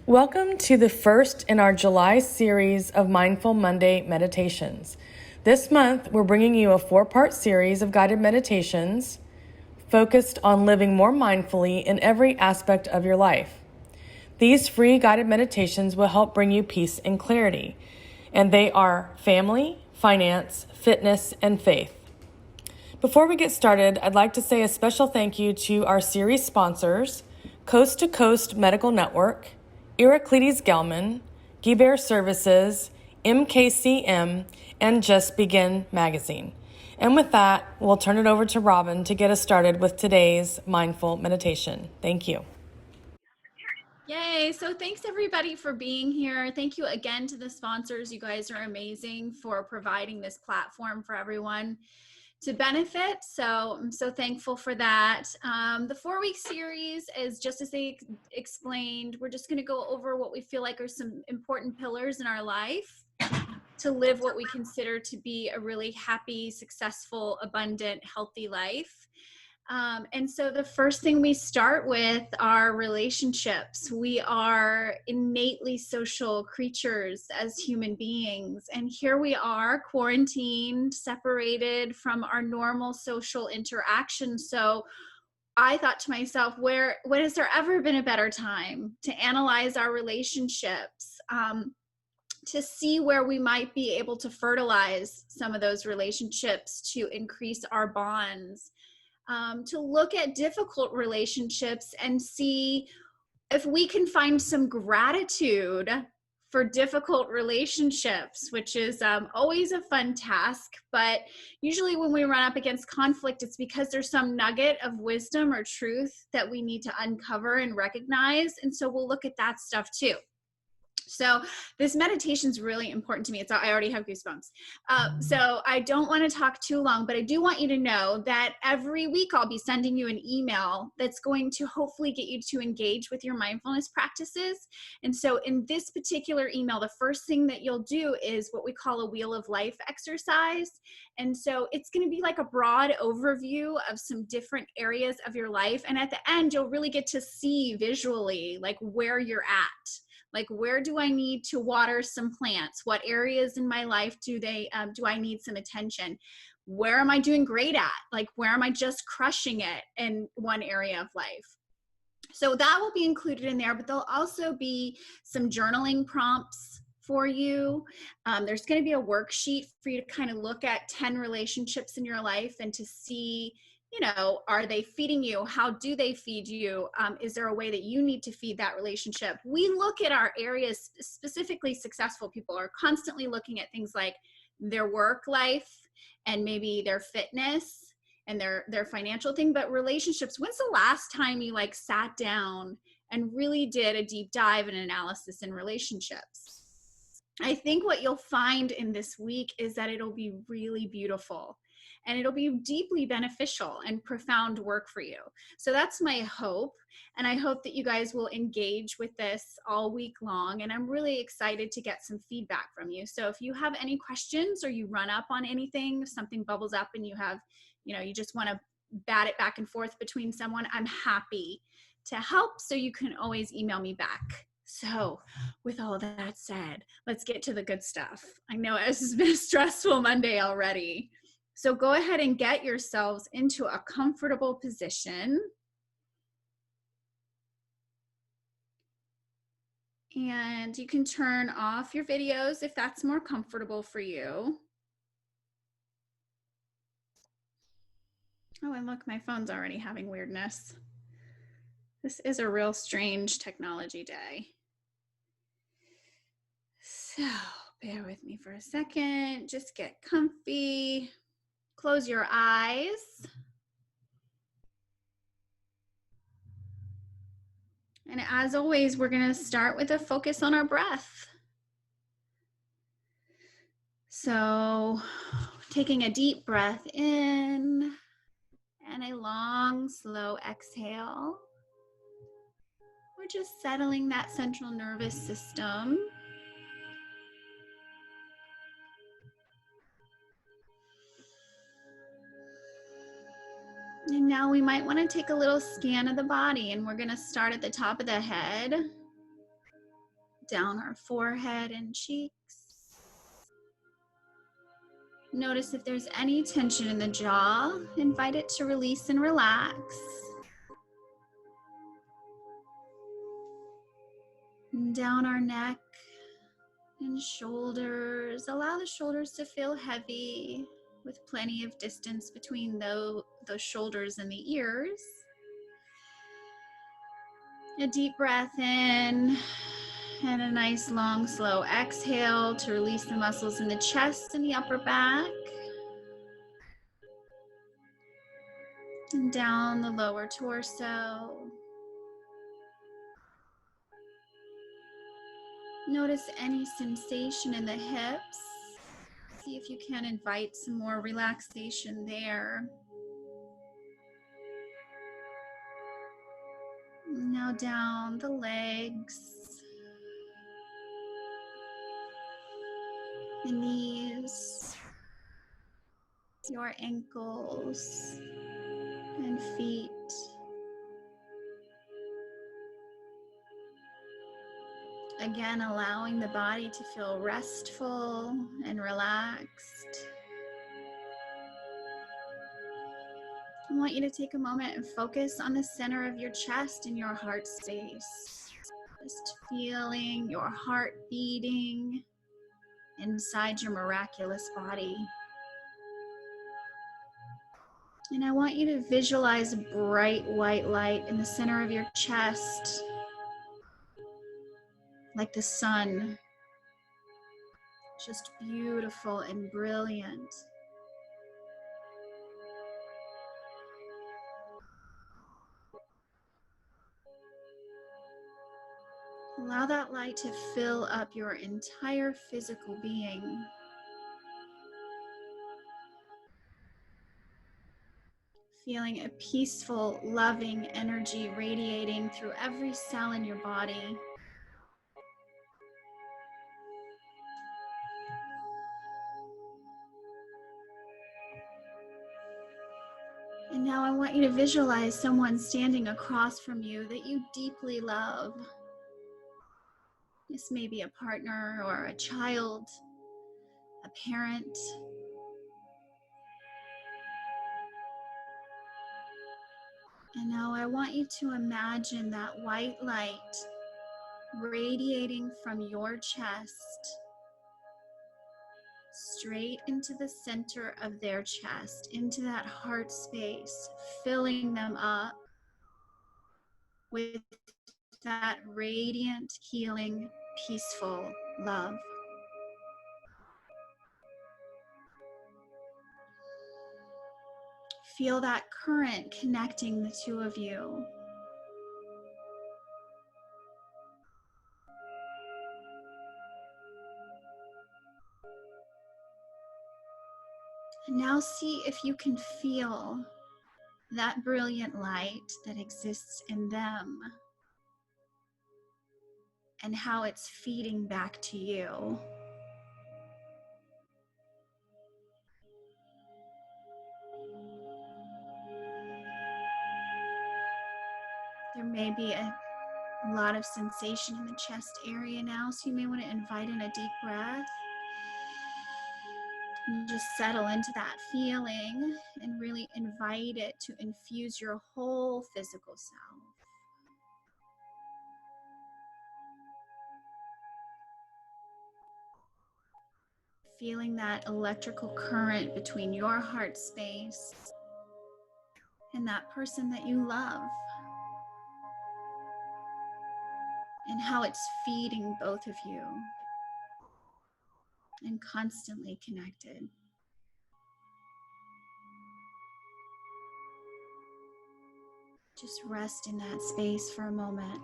Welcome to the first in our July series of Mindful Monday meditations. This month, we're bringing you a 4-part series of guided meditations focused on living more mindfully in every aspect of your life. These free guided meditations will help bring you peace and clarity, and they are family, finance, fitness, and faith. Before we get started, I'd like to say a special thank you to our series sponsors, Coast to Coast Medical Network, Heraclides Gelman, Guibert Services, MKCM, and Just Begin Magazine. And with that, we'll turn it over to Robin to get us started with today's mindful meditation. Thank you. Yay. So thanks everybody for being here. Thank you again to the sponsors. You guys are amazing for providing this platform for everyone to benefit. So I'm so thankful for that. The 4-week series is just as they explained, we're just going to go over what we feel like are some important pillars in our life to live what we consider to be a really happy, successful, abundant, healthy life. And so the first thing we start with are relationships. We are innately social creatures as human beings. And here we are quarantined, separated from our normal social interaction. So I thought to myself, when has there ever been a better time to analyze our relationships? To see where we might be able to fertilize some of those relationships to increase our bonds. To look at difficult relationships and see if we can find some gratitude for difficult relationships, which is always a fun task. But usually when we run up against conflict, it's because there's some nugget of wisdom or truth that we need to uncover and recognize. And so we'll look at that stuff too. So this meditation is really important to me. I already have goosebumps. So I don't want to talk too long, but I do want you to know that every week I'll be sending you an email that's going to hopefully get you to engage with your mindfulness practices. And so in this particular email, the first thing that you'll do is what we call a Wheel of Life exercise. And so it's going to be like a broad overview of some different areas of your life. And at the end, you'll really get to see visually like where you're at. Like, where do I need to water some plants? What areas in my life do I need some attention? Where am I doing great at? Like, where am I just crushing it in one area of life? So that will be included in there, but there'll also be some journaling prompts for you. There's going to be a worksheet for you to kind of look at 10 relationships in your life and to see, are they feeding you? How do they feed you? Is there a way that you need to feed that relationship? We look at our areas, specifically successful people are constantly looking at things like their work life and maybe their fitness and their financial thing. But relationships, when's the last time you sat down and really did a deep dive and analysis in relationships? I think what you'll find in this week is that it'll be really beautiful. And it'll be deeply beneficial and profound work for you. So that's my hope. And I hope that you guys will engage with this all week long. And I'm really excited to get some feedback from you. So if you have any questions or you run up on anything, if something bubbles up and you have, you just want to bat it back and forth between someone, I'm happy to help. So you can always email me back. So with all that said, let's get to the good stuff. I know this has been a stressful Monday already. So go ahead and get yourselves into a comfortable position. And you can turn off your videos if that's more comfortable for you. Oh, and look, my phone's already having weirdness. This is a real strange technology day. So bear with me for a second. Just get comfy. Close your eyes. And as always, we're going to start with a focus on our breath. So taking a deep breath in and a long, slow exhale. We're just settling that central nervous system. And now we might want to take a little scan of the body, and we're going to start at the top of the head down our forehead and cheeks. Notice if there's any tension in the jaw. Invite it to release and relax. And down our neck and shoulders. Allow the shoulders to feel heavy with plenty of distance between those shoulders and the ears. A deep breath in and a nice long slow exhale to release the muscles in the chest and the upper back. And down the lower torso. Notice any sensation in the hips. See if you can invite some more relaxation there. Now down the legs, the knees, your ankles and feet. Again, allowing the body to feel restful and relaxed. I want you to take a moment and focus on the center of your chest and your heart space. Just feeling your heart beating inside your miraculous body. And I want you to visualize a bright white light in the center of your chest, like the sun, just beautiful and brilliant. Allow that light to fill up your entire physical being. Feeling a peaceful, loving energy radiating through every cell in your body. And now I want you to visualize someone standing across from you that you deeply love. This may be a partner or a child, a parent. And now I want you to imagine that white light radiating from your chest straight into the center of their chest, into that heart space, filling them up with that radiant, healing, peaceful love. Feel that current connecting the two of you. And now see if you can feel that brilliant light that exists in them and how it's feeding back to you. There may be a lot of sensation in the chest area now, so you may want to invite in a deep breath and just settle into that feeling and really invite it to infuse your whole physical self. Feeling that electrical current between your heart space and that person that you love, and how it's feeding both of you and constantly connected. Just rest in that space for a moment.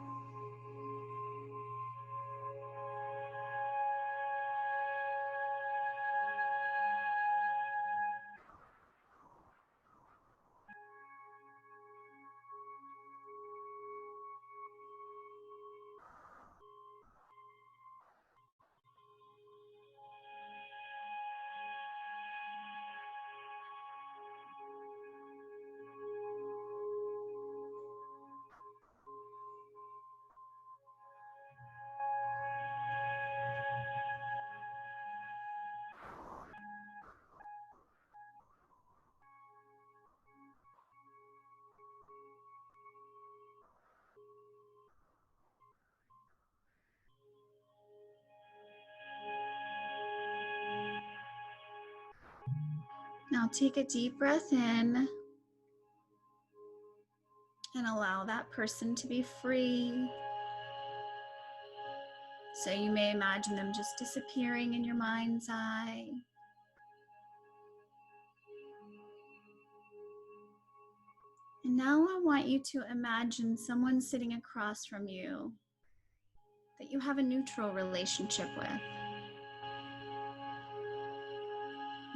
Now take a deep breath in and allow that person to be free. So you may imagine them just disappearing in your mind's eye. And now I want you to imagine someone sitting across from you that you have a neutral relationship with.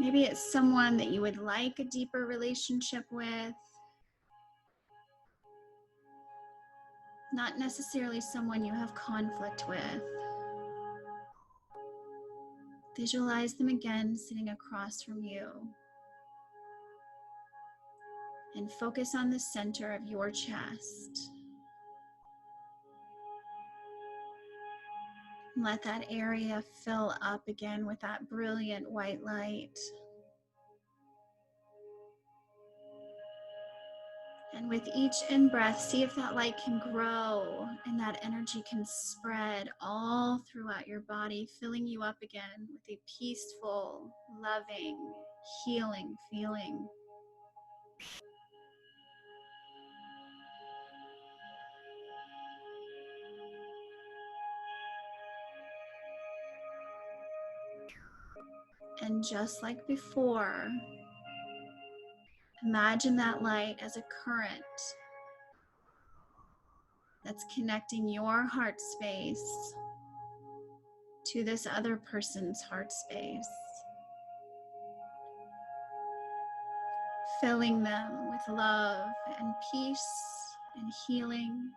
Maybe it's someone that you would like a deeper relationship with, not necessarily someone you have conflict with. Visualize them again sitting across from you and focus on the center of your chest. Let that area fill up again with that brilliant white light. And with each in-breath, see if that light can grow and that energy can spread all throughout your body, filling you up again with a peaceful, loving, healing feeling. And just like before, imagine that light as a current that's connecting your heart space to this other person's heart space, filling them with love and peace and healing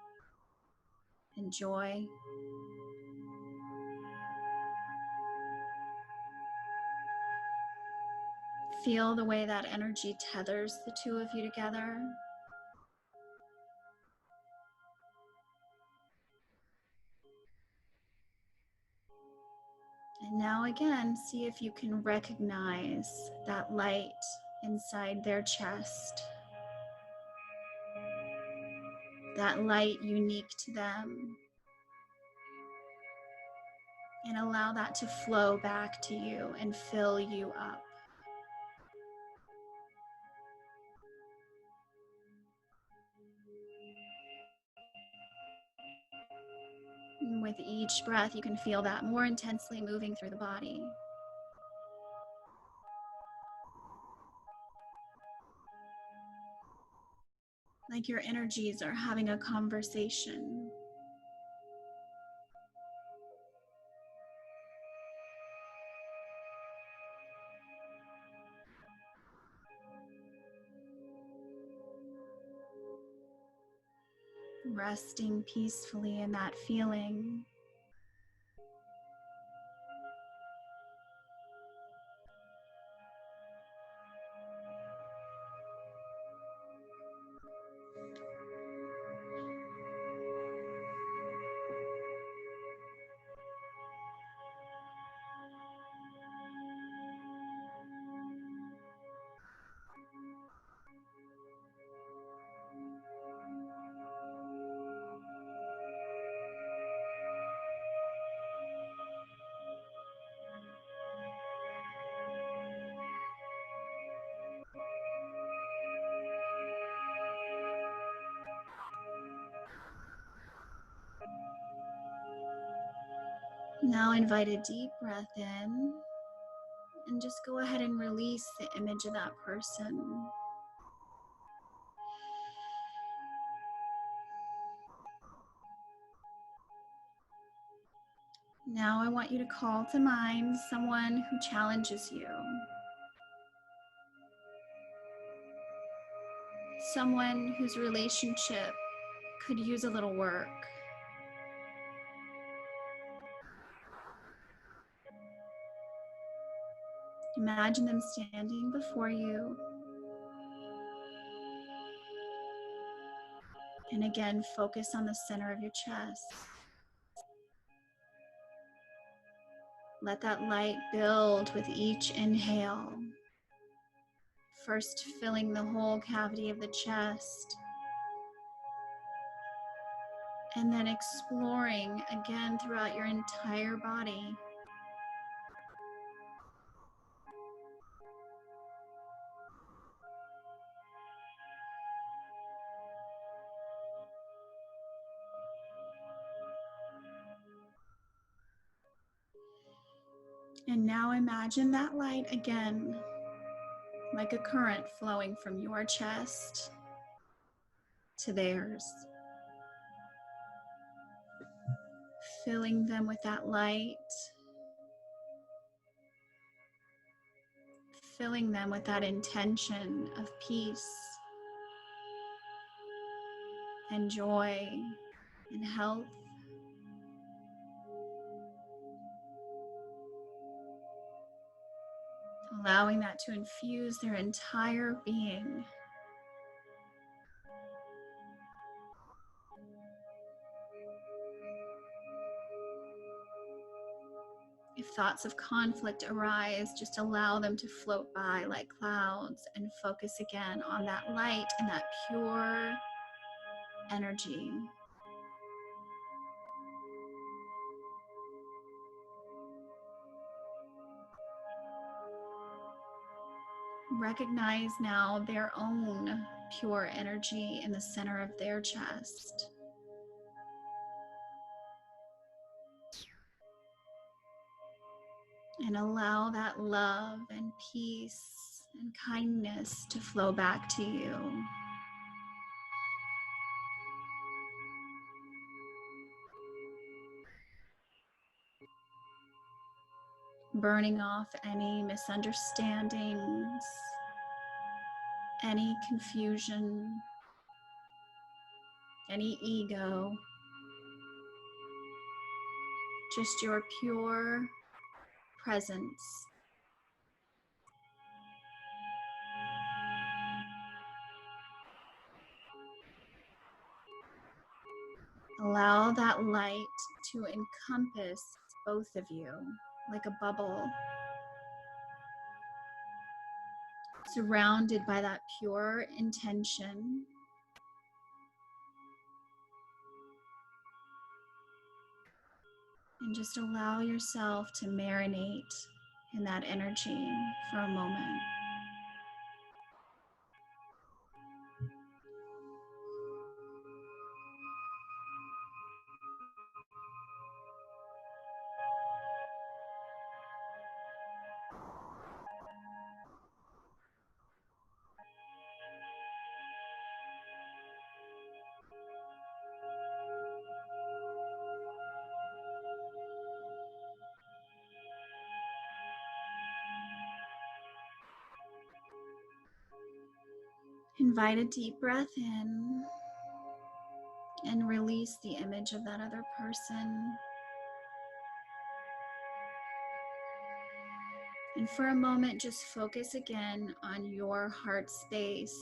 and joy. Feel the way that energy tethers the two of you together. And now again, see if you can recognize that light inside their chest. That light unique to them. And allow that to flow back to you and fill you up. And with each breath, you can feel that more intensely moving through the body. Like your energies are having a conversation. Resting peacefully in that feeling. Now invite a deep breath in and just go ahead and release the image of that person. Now I want you to call to mind someone who challenges you. Someone whose relationship could use a little work. Imagine them standing before you. And again, focus on the center of your chest. Let that light build with each inhale. First filling the whole cavity of the chest. And then exploring again throughout your entire body. And now imagine that light again, like a current flowing from your chest to theirs, filling them with that light, filling them with that intention of peace and joy and health. Allowing that to infuse their entire being. If thoughts of conflict arise, just allow them to float by like clouds and focus again on that light and that pure energy. Recognize now their own pure energy in the center of their chest. And allow that love and peace and kindness to flow back to you. Burning off any misunderstandings, any confusion, any ego. Just your pure presence. Allow that light to encompass both of you like a bubble, surrounded by that pure intention. And just allow yourself to marinate in that energy for a moment. Invite a deep breath in and release the image of that other person. And for a moment, just focus again on your heart space,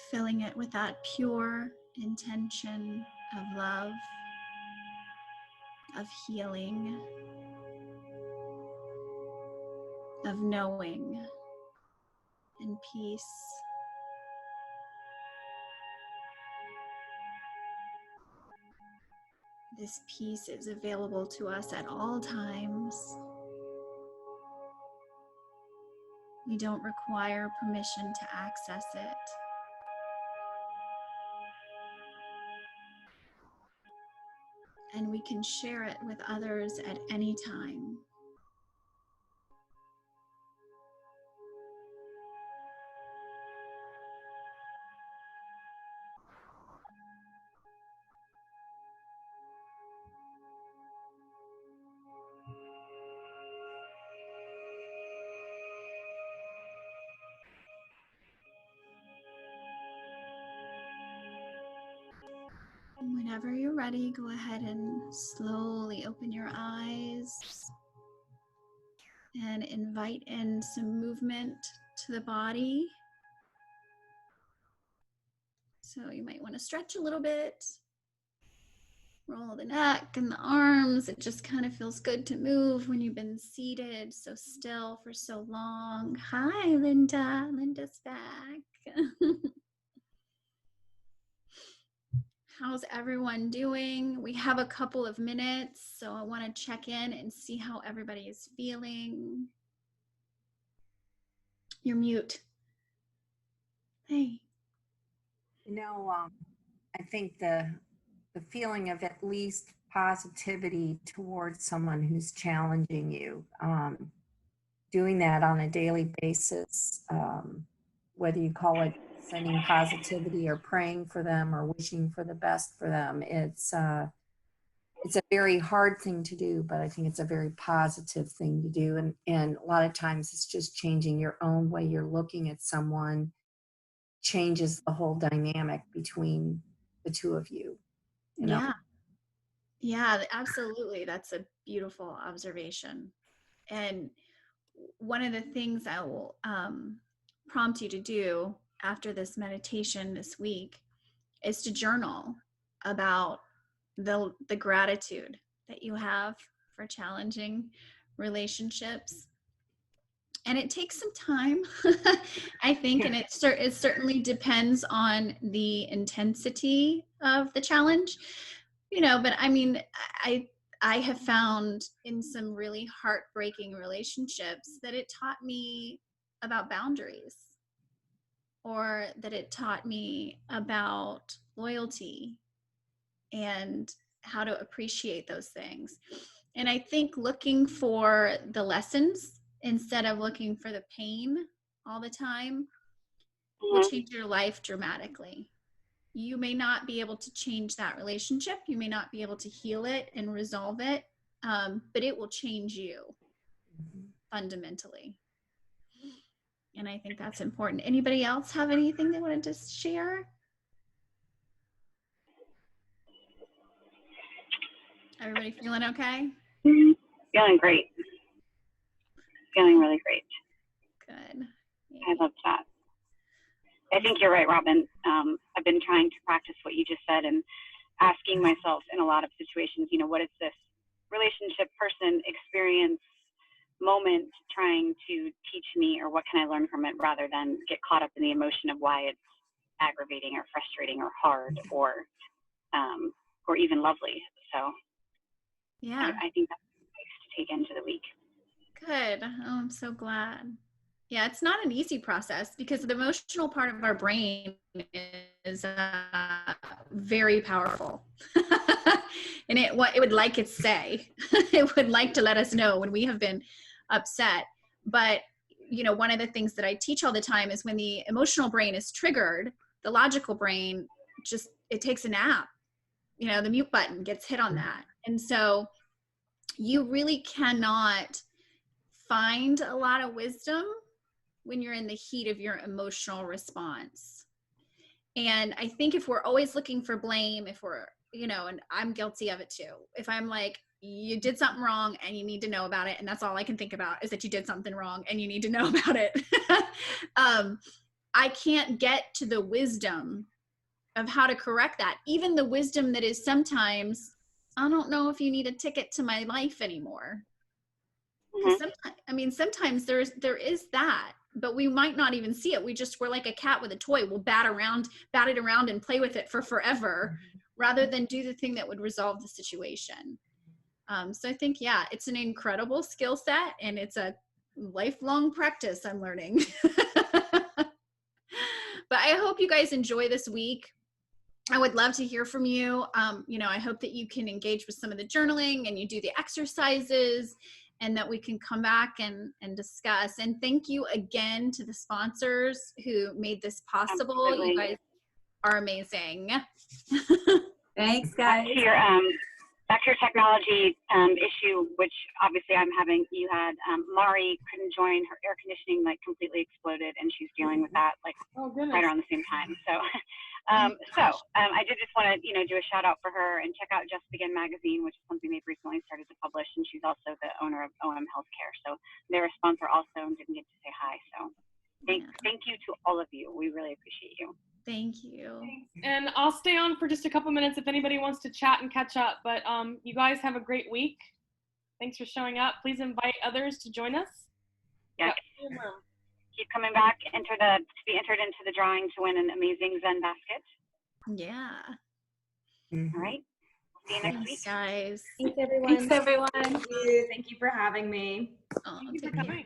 filling it with that pure intention of love, of healing, of knowing and peace. This peace is available to us at all times. We don't require permission to access it. And we can share it with others at any time. Whenever you're ready, go ahead and slowly open your eyes and invite in some movement to the body. So you might want to stretch a little bit, roll the neck and the arms. It just kind of feels good to move when you've been seated so still for so long. Hi, Linda. Linda's back. How's everyone doing? We have a couple of minutes, so I want to check in and see how everybody is feeling. You're mute. Hey. I think the the feeling of at least positivity towards someone who's challenging you. Doing that on a daily basis, whether you call it sending positivity or praying for them or wishing for the best for them, it's a very hard thing to do, but I think it's a very positive thing to do. And a lot of times it's just changing your own way you're looking at someone changes the whole dynamic between the two of you. You know? Yeah, absolutely. That's a beautiful observation. And one of the things I will prompt you to do after this meditation this week is to journal about the gratitude that you have for challenging relationships. And it takes some time, I think, and it certainly depends on the intensity of the challenge, but I mean, I have found in some really heartbreaking relationships that it taught me about boundaries, or that it taught me about loyalty and how to appreciate those things. And I think looking for the lessons instead of looking for the pain all the time will change your life dramatically. You may not be able to change that relationship. You may not be able to heal it and resolve it, but it will change you fundamentally. And I think that's important. Anybody else have anything they wanted to share? Everybody feeling okay? Feeling great. Feeling really great. Good. Yeah. I love that. I think you're right, Robin. I've been trying to practice what you just said and asking myself in a lot of situations, what is this relationship, person, experience, moment trying to teach me, or what can I learn from it, rather than get caught up in the emotion of why it's aggravating or frustrating or hard or even lovely. So yeah, I think that's nice to take into the week. Good. Oh, I'm so glad. Yeah, it's not an easy process because the emotional part of our brain is very powerful. And it would like it say. It would like to let us know when we have been upset. But, one of the things that I teach all the time is when the emotional brain is triggered, the logical brain it takes a nap. The mute button gets hit on that. And so you really cannot find a lot of wisdom when you're in the heat of your emotional response. And I think if we're always looking for blame, if we're, and I'm guilty of it too. If I'm like, you did something wrong and you need to know about it, and that's all I can think about is that you did something wrong and you need to know about it. I can't get to the wisdom of how to correct that. Even the wisdom that is sometimes, I don't know if you need a ticket to my life anymore. Because sometimes there is that, but we might not even see it. We're like a cat with a toy. We'll bat it around and play with it for forever, rather than do the thing that would resolve the situation. So I think, it's an incredible skill set, and it's a lifelong practice I'm learning. But I hope you guys enjoy this week. I would love to hear from you. I hope that you can engage with some of the journaling and you do the exercises, and that we can come back and discuss. And thank you again to the sponsors who made this possible. Absolutely. You guys are amazing. Thanks, guys. Back to your technology issue, which obviously I'm having. You had Mari couldn't join. Her air conditioning completely exploded, and she's dealing with that right around the same time. So, I did just want to do a shout out for her and check out Just Begin magazine, which is something they've recently started to publish, and she's also the owner of OM Healthcare. So they're a sponsor also, and didn't get to say hi. So thank you to all of you. We really appreciate you. Thank you. And I'll stay on for just a couple minutes if anybody wants to chat and catch up. But you guys have a great week. Thanks for showing up. Please invite others to join us. Yeah. Keep coming back. To be entered into the drawing to win an amazing Zen basket. Yeah. All right. See you next week, guys. Thanks, everyone. Thank you for having me. Oh, Thank you for coming.